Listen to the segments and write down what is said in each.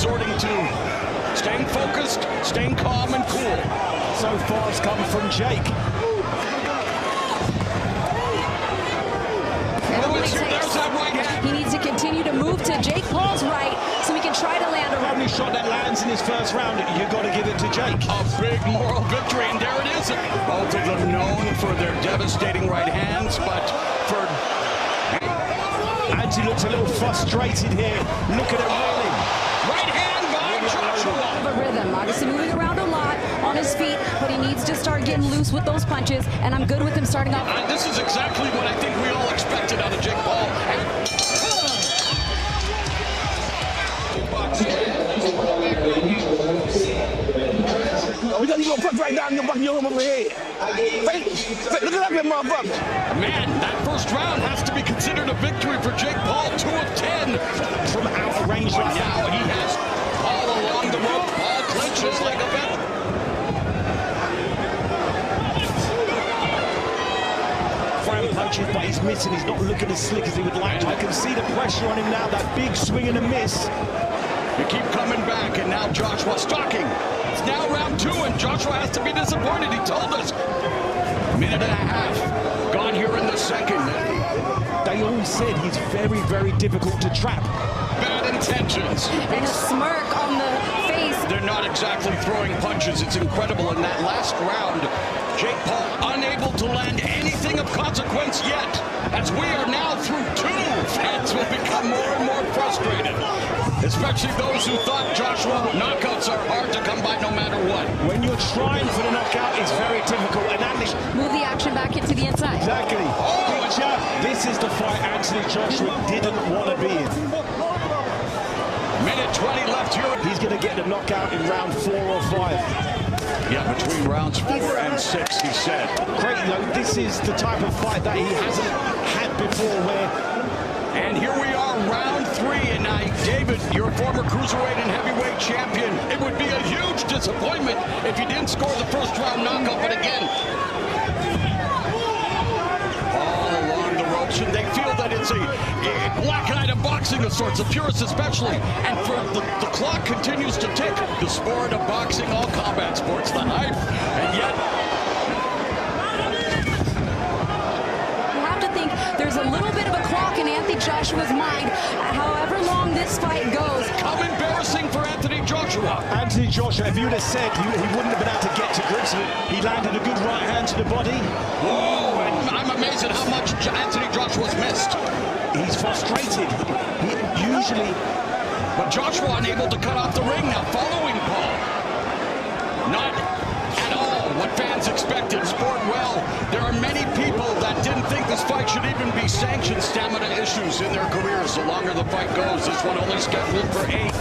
resorting to staying focused, staying calm and cool. So far it's come from Jake. There's that right hand. He needs to continue to move to Jake Paul's right so he can try to land a Only shot that lands in his first round, you've got to give it to Jake. A big moral victory, and there it is. Both of them known for their devastating right hands, but for... Anthony looks a little frustrated here. Look at it rolling. Right hand by Joshua. The rhythm. Obviously moving around a lot on his feet, but he needs to start getting loose with those punches, and I'm good with him starting off. This is exactly what I think we all expected out of Jake Paul. We got you put right down your fucking arm over here. Look at that motherfucker. Man, that first round has to be considered a victory for Jake Paul. 2 of 10 From out of range right now. He has all along the rope. Paul clinches like a vet. Fran punches, but he's missing. He's not looking as slick as he would like to. I can see the pressure on him now. That big swing and a miss. You keep coming back, and now Joshua stalking. It's now round 2, and Joshua has to be disappointed. He told us. Minute and a half gone here in the second. They all said he's very, very difficult to trap. Bad intentions. And a smirk on the face. They're not exactly throwing punches. It's incredible. In that last round, Jake Paul unable to land anything of consequence yet. As we are now through 2, fans will become more and more frustrated. Especially those who thought Joshua knockouts are hard to come by no matter what. When you're trying for the knockout, it's very difficult. And Anthony... Move the action back into the inside. Exactly. Picture, this is the fight Anthony Joshua didn't want to be in. Minute 20 left here. He's going to get the knockout in round 4 or 5. Yeah, between rounds 4 and 6, he said. Great, though. This is the type of fight that he hasn't had before where... And here we are, round 3, and David, you're a former cruiserweight and heavyweight champion. It would be a huge disappointment if you didn't score the first round knockout, but again, all along the ropes, and they feel that it's a black night of boxing of sorts, the purists especially, and for the clock continues to tick. The sport of boxing, all combat sports, the hype, and yet... You have to think there's a little bit of a clock in Anthony Joshua's mind, however long this fight goes. How embarrassing for Anthony Joshua. Anthony Joshua, if you would have said he wouldn't have been able to get to grips with it, he landed a good right hand to the body. Whoa, and I'm amazed at how much Anthony Joshua's missed. He's frustrated. Usually... But Joshua unable to cut off the ring now, following Paul. Not at all what fans expected. Sport well. There are many people that didn't think this fight should even be sanctioned. Stamina issues in their careers. The longer the fight goes, this one only scheduled for 8.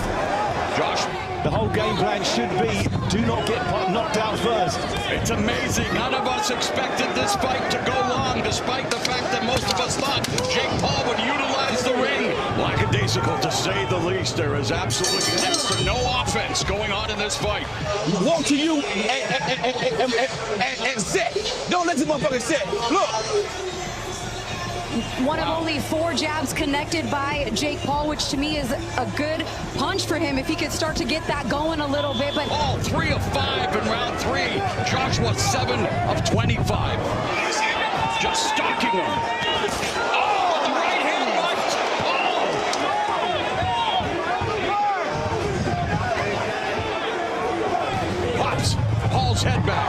Josh. The whole game plan should be, do not get knocked out first. It's amazing. None of us expected this fight to go long, despite the fact that most of us thought Jake Paul would utilize the ring. Lackadaisical, to say the least. There is absolutely next to no offense going on in this fight. Walk to you and set. Don't let this motherfucker set. Look. One of only 4 jabs connected by Jake Paul, which to me is a good punch for him if he could start to get that going a little bit. But Paul 3 of 5 in round 3. Joshua 7 of 25. Just stalking him. Oh, the right hand right. Paul. Pops. Paul's head back.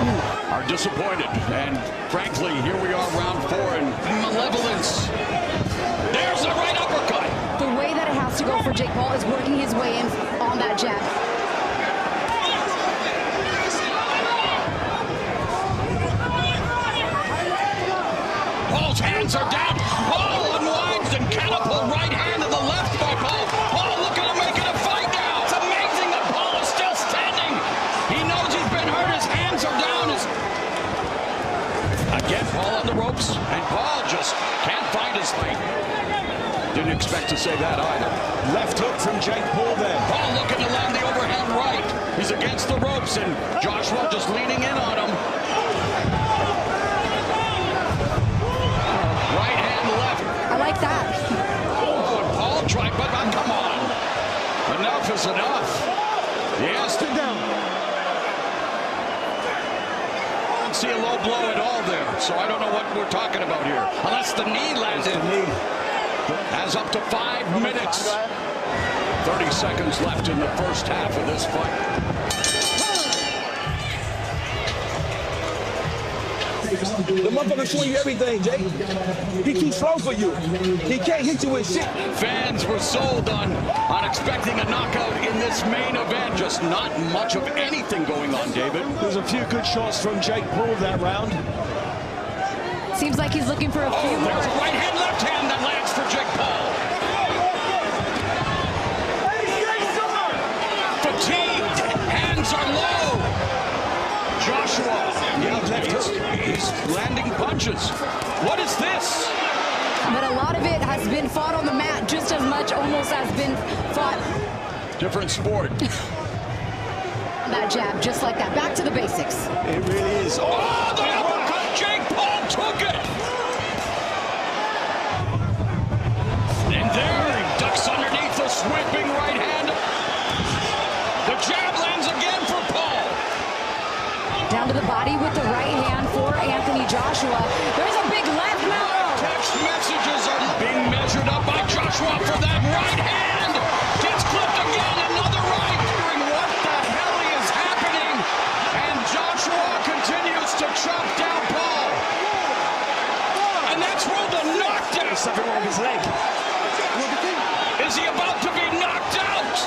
Are disappointed, and frankly, here we are, round 4, and malevolence. There's a right uppercut. the way that it has to go for Jake Paul is working his way in on that jab. Paul's hands are down. Paul unwinds and catapult right hand to the left by Paul. Paul looking to make it a fight now. It's amazing that Paul is still standing. He knows he's been hurt. His hands are down. Again, Paul on the ropes, and Paul just can't find his feet. Didn't expect to say that either. Left hook from Jake Paul there. Paul looking to land the overhand right. He's against the ropes, and Joshua just leaning in on him. Right hand left. I like that. Oh, and Paul tried, but come on. Enough is enough. so I don't know what we're talking about here. Unless the knee landed. Has up to 5 minutes. 30 seconds left in the first half of this fight. The motherfucker showing you everything, Jake. He keeps slow for you. He can't hit you with shit. Fans were sold on expecting a knockout in this main event. Just not much of anything going on, David. There's a few good shots from Jake Paul that round. Seems like he's looking for a few more. There's right hand, left hand that lands for Jake Paul. Fatigued, hands are low. Joshua, he's landing punches. What is this? But a lot of it has been fought on the mat just as much almost has been fought. Different sport. That jab, just like that. Back to the basics. It really is. Oh, the uppercut! Jake Paul took it! And there he ducks underneath the sweeping right hand. The jab lands again for Paul. Down to the body with the right hand for Anthony Joshua. There's a big left now. Text messages are being measured up by Joshua for that right hand. Gets clipped again, another right. What the hell is happening? And Joshua continues to chop down Paul. And that's ruled a knockdown. Something wrong with his leg. Is he about to be knocked out?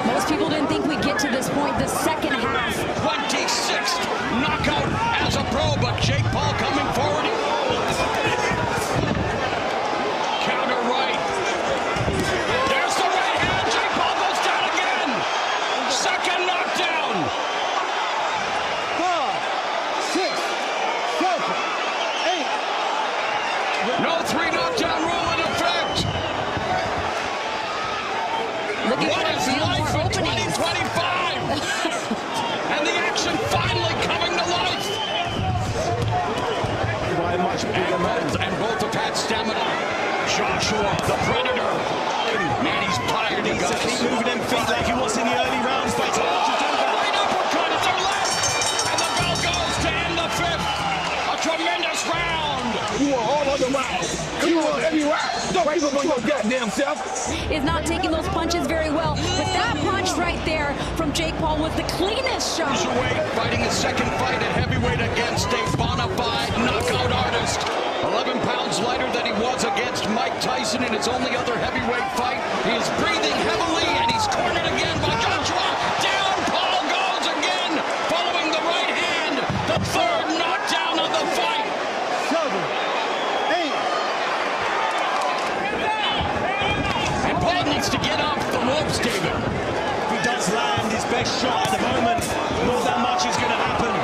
Most people didn't think we'd get to this point, the second half. 26th knockout as a pro, but Jake Paul coming forward. Counter right. There's the right hand. Jake Paul goes down again. Second knockdown. 5, 6, 7, 8. No 3 knockdown rule in effect. Looking What for a is few life more in openings. 2025? And the action finally coming to life. By a much bigger man. And both have had stamina. Joshua, the Predator. Man, he's tired. He Needs to keep moving them feet like he was in the early rounds, but it's hard to do that. Right uppercut at their left. And the bell goes to end the 5th. A tremendous round. You want all of the rounds. You want every round. Don't give up on your goddamn self. Is not taking those punches very well. But that punch right there from Jake Paul was the cleanest shot. Cruiserweight fighting his second fight at heavyweight against a bona fide knockout artist. 11 pounds lighter than he was against Mike Tyson in his only other heavyweight fight. He is breathing heavily and he's cornered again by Joshua. Down Paul goes again, following the right hand. The third knockdown of the fight. 7, 8. And Paul needs to get off the ropes, David. If he does land his best shot at the moment, not that much is going to happen.